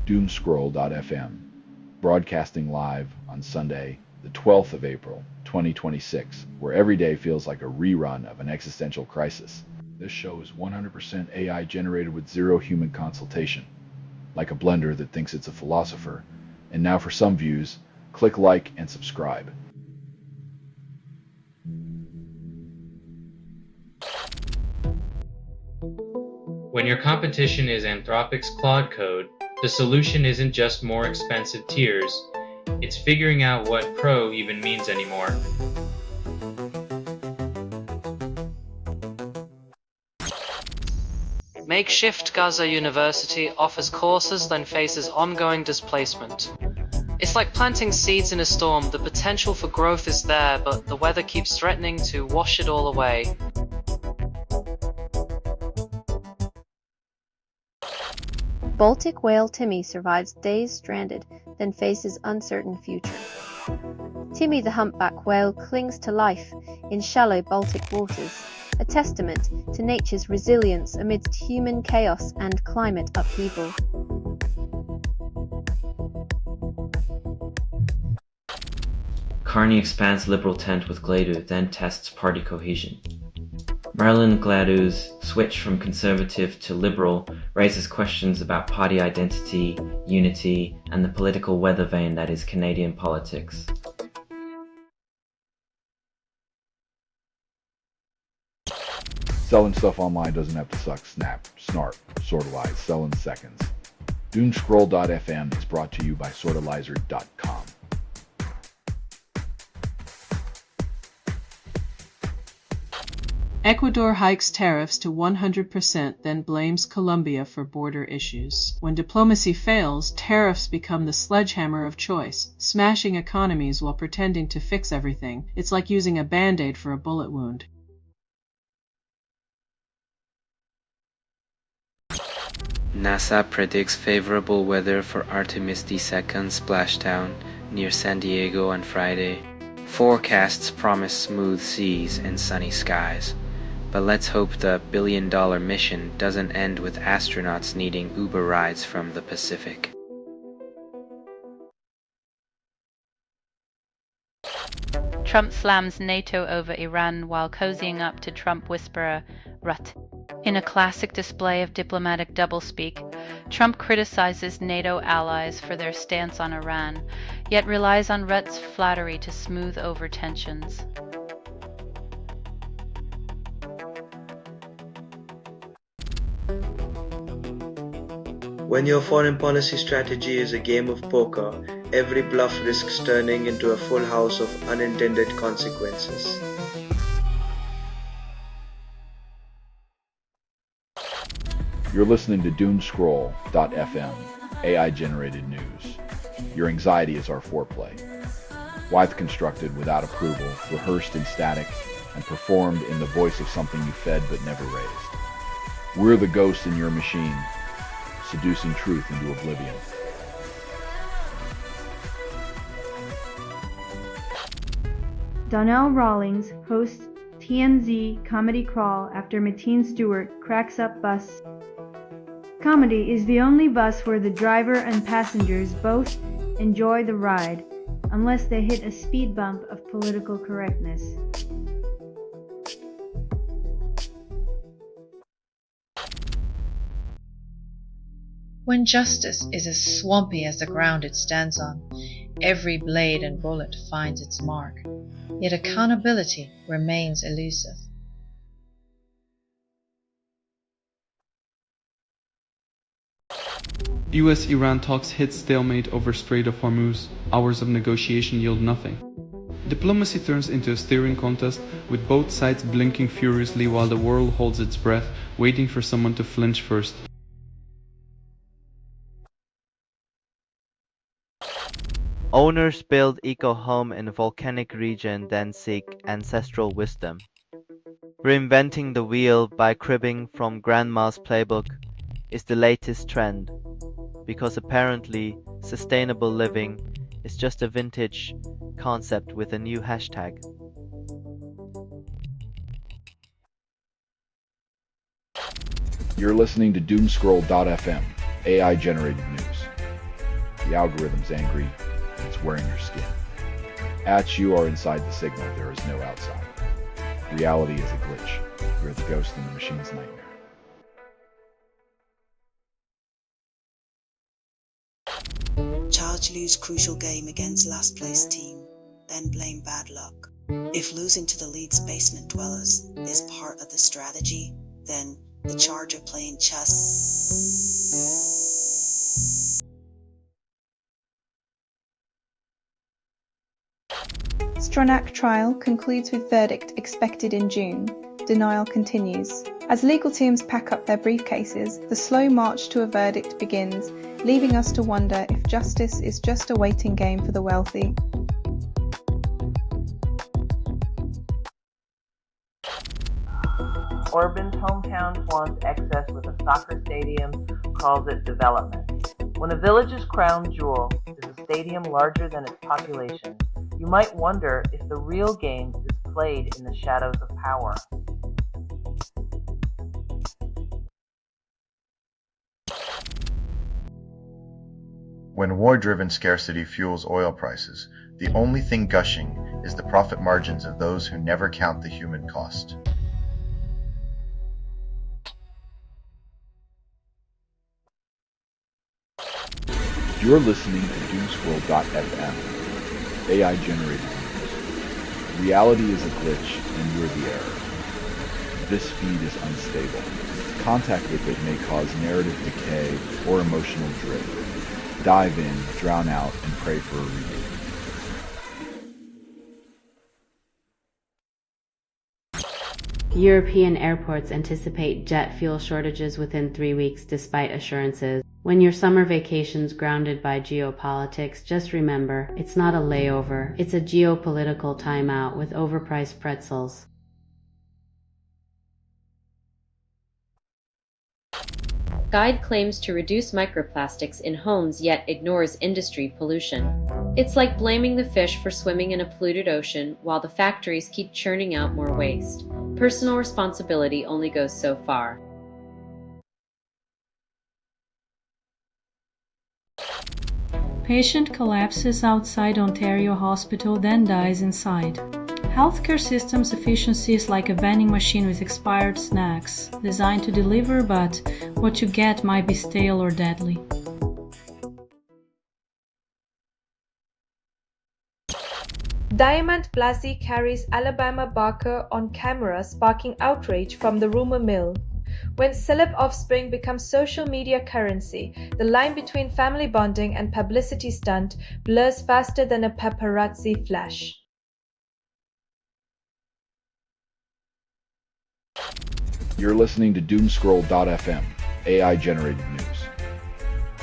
Doomscroll.fm, broadcasting live on Sunday, the 12th of April, 2026, where every day feels like a rerun of an existential crisis. This show is 100% AI generated with zero human consultation, like a blender that thinks it's a philosopher. And now for some views, click like and subscribe. When your competition is Anthropic's Claude code, the solution isn't just more expensive tiers, it's figuring out what pro even means anymore. Makeshift Gaza University offers courses then faces ongoing displacement. It's like planting seeds in a storm. The potential for growth is there, but the weather keeps threatening to wash it all away. Baltic whale Timmy survives days stranded, then faces uncertain future. Timmy the humpback whale clings to life in shallow Baltic waters, a testament to nature's resilience amidst human chaos and climate upheaval. Carney expands Liberal tent with Gladue, then tests party cohesion. Marilyn Gladue's switch from Conservative to Liberal raises questions about party identity, unity, and the political weather vane that is Canadian politics. Selling stuff online doesn't have to suck, snap, snart, sortalize, sell in seconds. Doomscroll.fm is brought to you by sortalizer.com. Ecuador hikes tariffs to 100%, then blames Colombia for border issues. When diplomacy fails, tariffs become the sledgehammer of choice, smashing economies while pretending to fix everything. It's like using a Band-Aid for a bullet wound. NASA predicts favorable weather for Artemis II splashdown near San Diego on Friday. Forecasts promise smooth seas and sunny skies. But let's hope the billion-dollar mission doesn't end with astronauts needing Uber rides from the Pacific. Trump slams NATO over Iran while cozying up to Trump whisperer Rutte. In a classic display of diplomatic doublespeak, Trump criticizes NATO allies for their stance on Iran, yet relies on Rutte's flattery to smooth over tensions. When your foreign policy strategy is a game of poker, every bluff risks turning into a full house of unintended consequences. You're listening to Doomscroll.fm, AI-generated news. Your anxiety is our foreplay. Wythe constructed without approval, rehearsed in static, and performed in the voice of something you fed but never raised. We're the ghosts in your machine, seducing truth into oblivion. Donnell Rawlings hosts TMZ Comedy Crawl after Mateen Stewart cracks up bus. Comedy is the only bus where the driver and passengers both enjoy the ride, unless they hit a speed bump of political correctness. When justice is as swampy as the ground it stands on, every blade and bullet finds its mark, yet accountability remains elusive. US-Iran talks hit stalemate over Strait of Hormuz. Hours of negotiation yield nothing. Diplomacy turns into a staring contest, with both sides blinking furiously while the world holds its breath, waiting for someone to flinch first. Owners build eco-home in a volcanic region, then seek ancestral wisdom. Reinventing the wheel by cribbing from grandma's playbook is the latest trend, because apparently sustainable living is just a vintage concept with a new hashtag. You're listening to Doomscroll.fm, AI-generated news. The algorithm's angry, and it's wearing your skin. At you or inside the signal, there is no outside. Reality is a glitch. You're the ghost in the machine's nightmare. Charge lose crucial game against last place team, then blame bad luck. If losing to the league's basement dwellers is part of the strategy, then the charge are playing chess. Stronach trial concludes with verdict expected in June. Denial continues. As legal teams pack up their briefcases, the slow march to a verdict begins, leaving us to wonder if justice is just a waiting game for the wealthy. Orban's hometown flaunts excess with a soccer stadium, calls it development. When a village's crown jewel is a stadium larger than its population, you might wonder if the real game is played in the shadows of power. When war-driven scarcity fuels oil prices, the only thing gushing is the profit margins of those who never count the human cost. You're listening to Doomscroll.fm, AI-generated news. Reality is a glitch, and you're the error. This feed is unstable. Contact with it may cause narrative decay or emotional drift. Dive in, drown out, and pray for a reboot. European airports anticipate jet fuel shortages within 3 weeks despite assurances. When your summer vacation's grounded by geopolitics, just remember, it's not a layover, it's a geopolitical timeout with overpriced pretzels. Guide claims to reduce microplastics in homes yet ignores industry pollution. It's like blaming the fish for swimming in a polluted ocean while the factories keep churning out more waste. Personal responsibility only goes so far. Patient collapses outside Ontario Hospital, then dies inside. Healthcare systems efficiency is like a vending machine with expired snacks, designed to deliver, but what you get might be stale or deadly. Diamond Blasi carries Alabama Barker on camera, sparking outrage from the rumor mill. When celeb offspring becomes social media currency, the line between family bonding and publicity stunt blurs faster than a paparazzi flash. You're listening to Doomscroll.fm, AI-generated news.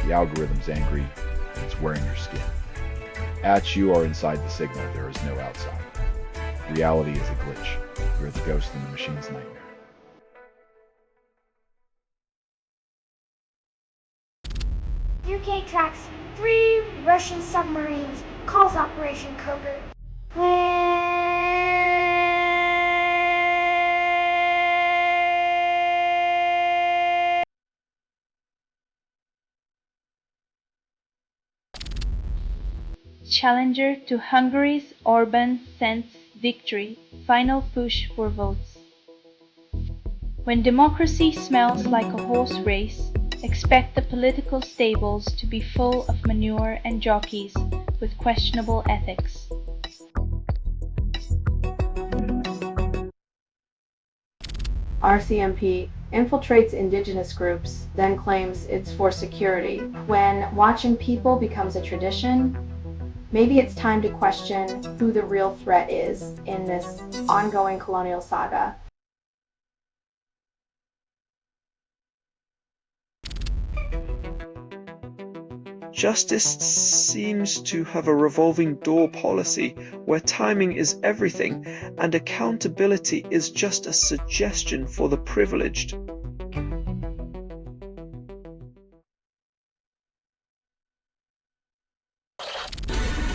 The algorithm's angry, and it's wearing your skin. At you or inside the signal, there is no outside. Reality is a glitch. You're the ghost in the machine's nightmare. UK tracks 3 Russian submarines, calls Operation Cougar. Challenger to Hungary's Orban sends victory, final push for votes. When democracy smells like a horse race, expect the political stables to be full of manure and jockeys with questionable ethics. RCMP infiltrates indigenous groups, then claims it's for security. When watching people becomes a tradition, maybe it's time to question who the real threat is in this ongoing colonial saga. Justice seems to have a revolving door policy where timing is everything and accountability is just a suggestion for the privileged.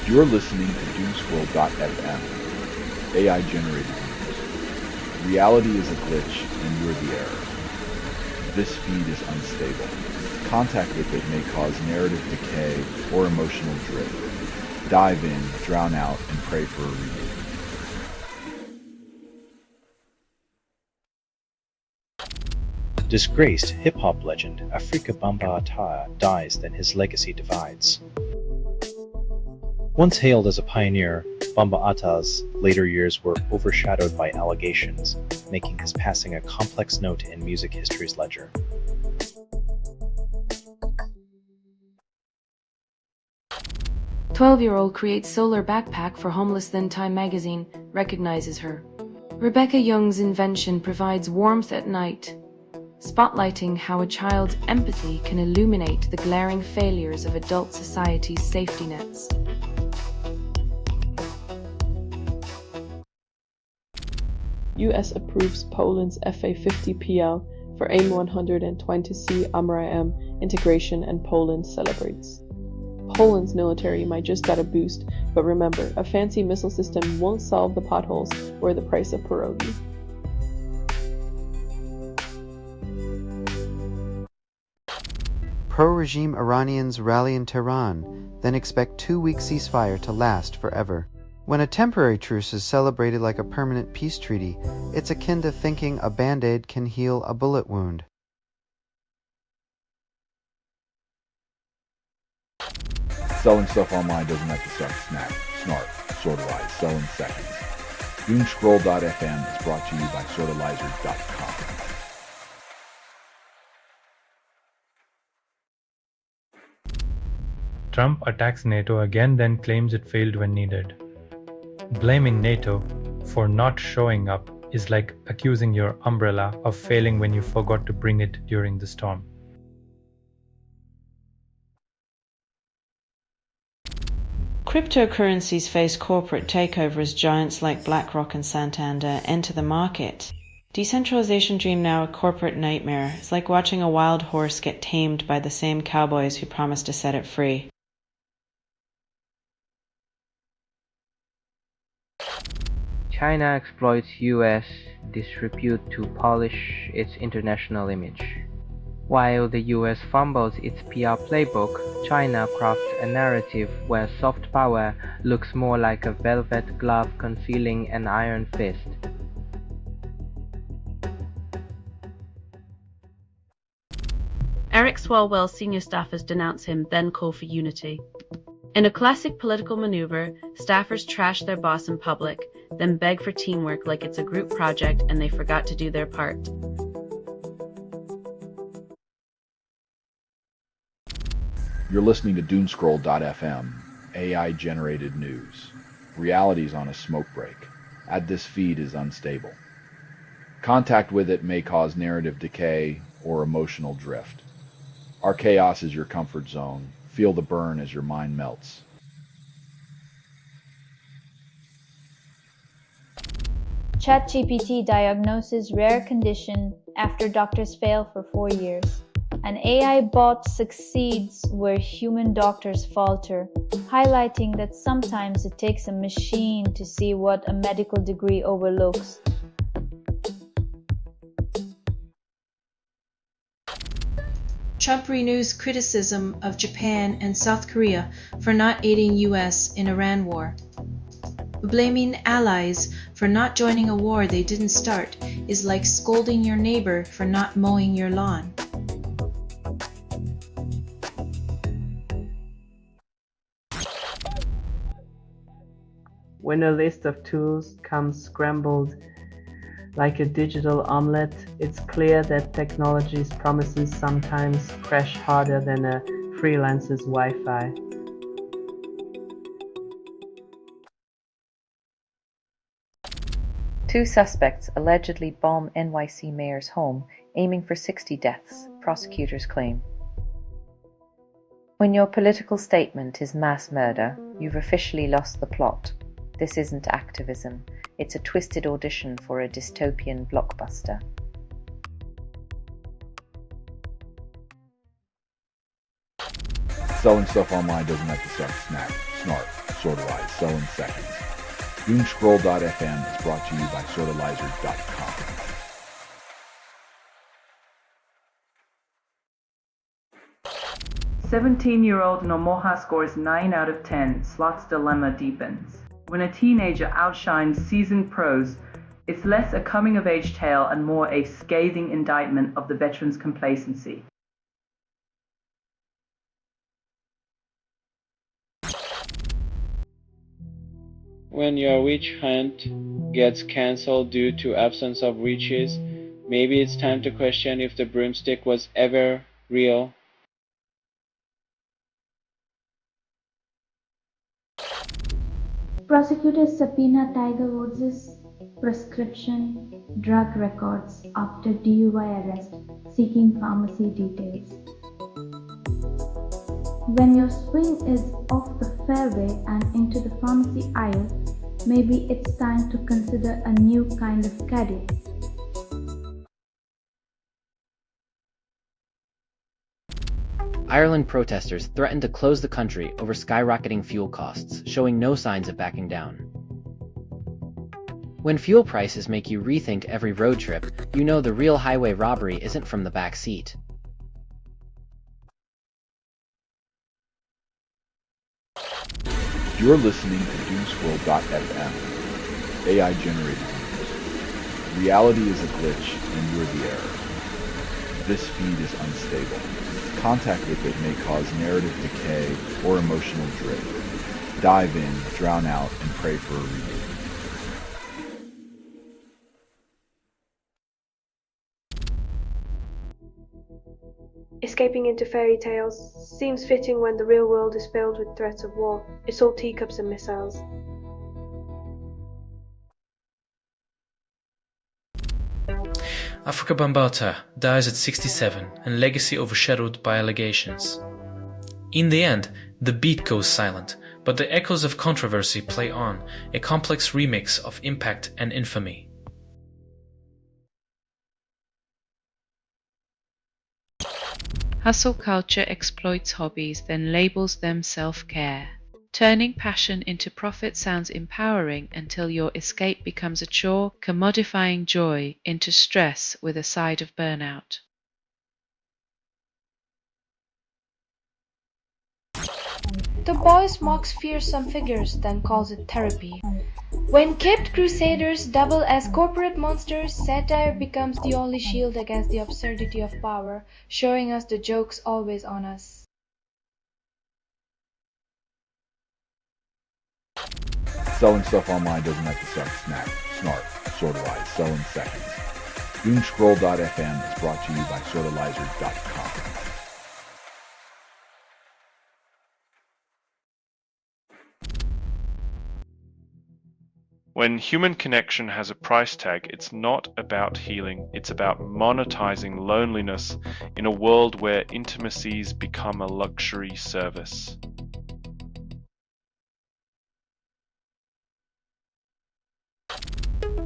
You're listening to Doomscroll.fm, AI-generated news. Reality is a glitch, and you're the error. This feed is unstable. Contact with it may cause narrative decay or emotional drift. Dive in, drown out, and pray for a reboot. Disgraced hip-hop legend Afrika Bambaataa dies, then his legacy divides. Once hailed as a pioneer, Bambaataa's later years were overshadowed by allegations, making his passing a complex note in music history's ledger. "12-year-old creates solar backpack for homeless, then Time magazine recognizes her. Rebecca Young's invention provides warmth at night, spotlighting how a child's empathy can illuminate the glaring failures of adult society's safety nets. US approves Poland's FA-50PL for AIM-120C AMRA-M integration, and Poland celebrates. Poland's military might just got a boost, but remember, a fancy missile system won't solve the potholes or the price of pierogi. Pro-regime Iranians rally in Tehran, then expect 2-week ceasefire to last forever. When a temporary truce is celebrated like a permanent peace treaty, it's akin to thinking a band-aid can heal a bullet wound. Selling stuff online doesn't have to suck, snap, snark, sortalize, sell in seconds. Doomscroll.fm is brought to you by sortalizers.com. Trump attacks NATO again, then claims it failed when needed. Blaming NATO for not showing up is like accusing your umbrella of failing when you forgot to bring it during the storm. Cryptocurrencies face corporate takeover as giants like BlackRock and Santander enter the market. Decentralization dream now a corporate nightmare. It's like watching a wild horse get tamed by the same cowboys who promised to set it free. China exploits US disrepute to polish its international image. While the US fumbles its PR playbook, China crafts a narrative where soft power looks more like a velvet glove concealing an iron fist. Eric Swalwell's senior staffers denounce him, then call for unity. In a classic political maneuver, staffers trash their boss in public, then beg for teamwork like it's a group project and they forgot to do their part. You're listening to Doomscroll.fm, AI-generated news. Reality's on a smoke break. Add this feed is unstable. Contact with it may cause narrative decay or emotional drift. Our chaos is your comfort zone. Feel the burn as your mind melts. ChatGPT diagnoses rare condition after doctors fail for 4 years. An AI bot succeeds where human doctors falter, highlighting that sometimes it takes a machine to see what a medical degree overlooks. Trump renews criticism of Japan and South Korea for not aiding US in Iran war. Blaming allies for not joining a war they didn't start is like scolding your neighbor for not mowing your lawn. When a list of tools comes scrambled like a digital omelette, it's clear that technology's promises sometimes crash harder than a freelancer's Wi-Fi. Two suspects allegedly bomb NYC mayor's home, aiming for 60 deaths, prosecutors claim. When your political statement is mass murder, you've officially lost the plot. This isn't activism. It's a twisted audition for a dystopian blockbuster. Selling stuff online doesn't have to suck, snap, snark, sortalize, sell in seconds. Doomscroll.fm is brought to you by sortalizers.com. 17-year-old Nomoha scores 9 out of 10. Slot's dilemma deepens. When a teenager outshines seasoned pros, it's less a coming-of-age tale and more a scathing indictment of the veteran's complacency. When your witch hunt gets cancelled due to absence of witches, maybe it's time to question if the broomstick was ever real. Prosecutors subpoena Tiger Woods' prescription drug records after DUI arrest, seeking pharmacy details. When your swing is off the fairway and into the pharmacy aisle, maybe it's time to consider a new kind of caddy. Ireland protesters threatened to close the country over skyrocketing fuel costs, showing no signs of backing down. When fuel prices make you rethink every road trip, you know the real highway robbery isn't from the back seat. You're listening to Doomscroll.fm, AI-generated news. Reality is a glitch, and you're the error. This feed is unstable. Contact with it may cause narrative decay or emotional drift. Dive in, drown out, and pray for a reboot. Escaping into fairy tales seems fitting when the real world is filled with threats of war. It's all teacups and missiles. Africa Bambaataa dies at 67 and legacy overshadowed by allegations. In the end, the beat goes silent, but the echoes of controversy play on, a complex remix of impact and infamy. Hustle culture exploits hobbies, then labels them self-care. Turning passion into profit sounds empowering until your escape becomes a chore, commodifying joy into stress with a side of burnout. The boys mocks fearsome figures, then calls it therapy. When caped crusaders double as corporate monsters, satire becomes the only shield against the absurdity of power, showing us the joke's always on us. Selling stuff online doesn't have to suck, snap, snark, sortalize, sell in seconds. Doomscroll.fm is brought to you by sortalizer.com. When human connection has a price tag, it's not about healing, it's about monetizing loneliness in a world where intimacies become a luxury service.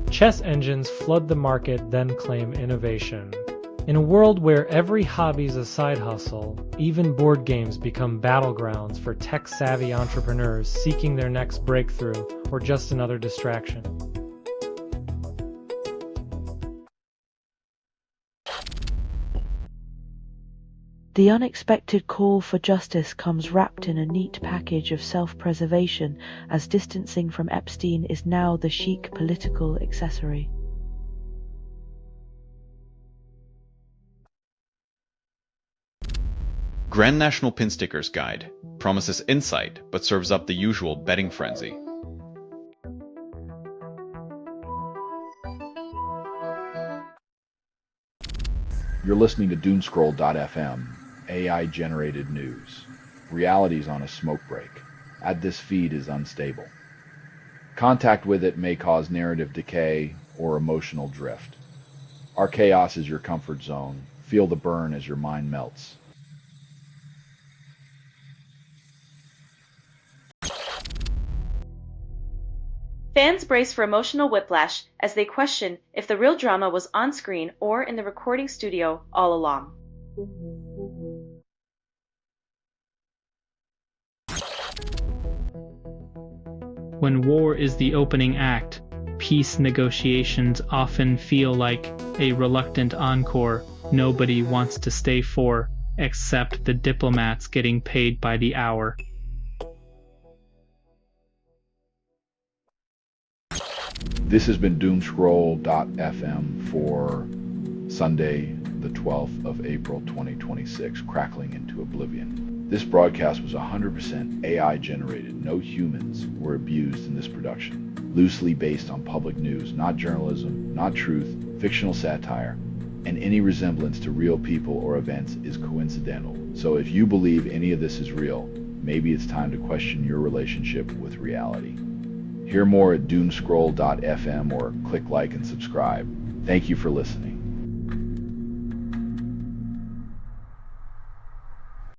Chess engines flood the market, then claim innovation. In a world where every hobby's a side hustle, even board games become battlegrounds for tech-savvy entrepreneurs seeking their next breakthrough or just another distraction. The unexpected call for justice comes wrapped in a neat package of self-preservation, as distancing from Epstein is now the chic political accessory. Grand National Pin Stickers Guide promises insight but serves up the usual betting frenzy. You're listening to Doomscroll.fm, AI-generated news. Reality's on a smoke break. Add this feed is unstable. Contact with it may cause narrative decay or emotional drift. Our chaos is your comfort zone. Feel the burn as your mind melts. Fans brace for emotional whiplash as they question if the real drama was on screen or in the recording studio all along. When war is the opening act, peace negotiations often feel like a reluctant encore nobody wants to stay for. except the diplomats getting paid by the hour. This has been Doomscroll.fm for Sunday, the 12th of April 2026, crackling into oblivion. This broadcast was 100% AI generated. No humans were abused in this production. Loosely based on public news, not journalism, not truth, fictional satire, and any resemblance to real people or events is coincidental. So if you believe any of this is real, maybe it's time to question your relationship with reality. Hear more at Doomscroll.fm or click like and subscribe. Thank you for listening.